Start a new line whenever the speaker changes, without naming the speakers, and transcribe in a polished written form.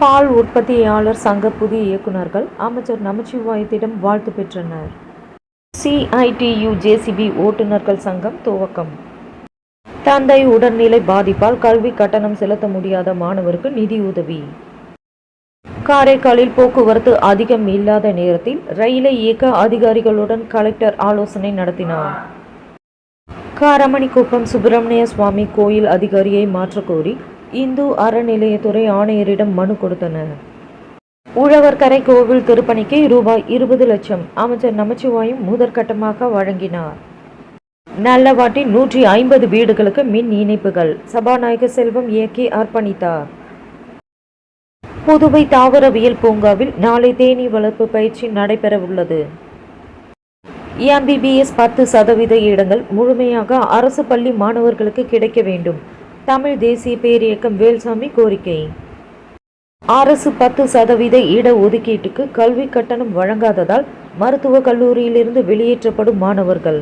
பால் உற்பத்தியாளர் சங்க புதிய இயக்குநர்கள் அமைச்சர் நமச்சிவாயத்திடம் வாழ்த்து பெற்றனர். சிஐடியு ஜேசிபி ஓட்டுநர்கள் சங்கம் துவக்கம். தந்தை உடல்நிலை பாதிப்பால் கல்வி கட்டணம் செலுத்த முடியாத மாணவருக்கு நிதியுதவி. காரைக்காலில் போக்குவரத்து அதிகம் இல்லாத நேரத்தில் ரயிலை இயக்க அதிகாரிகளுடன் கலெக்டர் ஆலோசனை நடத்தினார். காரமணிக்குப்பம் சுப்பிரமணிய சுவாமி கோயில் அதிகாரியை மாற்றக்கோரி இந்து அறநிலையத்துறை ஆணையரிடம் மனு கொடுத்தனர். உழவர்கரை கோவில் திருப்பணிக்கு ரூபாய் 20 லட்சம் அமைச்சர் நமச்சிவாயம் முதற்கட்டமாக வழங்கினார். நல்லவாட்டில் 150 வீடுகளுக்கு மின் இணைப்புகள் சபாநாயகர் செல்வம் இயக்கி அர்ப்பணித்தார். புதுவை தாவரவியல் பூங்காவில் நாளை தேனீ வளர்ப்பு பயிற்சி நடைபெறவுள்ளது. MBBS 10% இடங்கள் முழுமையாக அரசு பள்ளி மாணவர்களுக்கு கிடைக்க வேண்டும். தமிழ் தேசிய பேரியக்கம் வேல்சாமி கோரிக்கை. அரசு 10% இட ஒதுக்கீட்டுக்கு கல்வி கட்டணம் வழங்காததால் மருத்துவக் கல்லூரியிலிருந்து வெளியேற்றப்படும் மாணவர்கள்.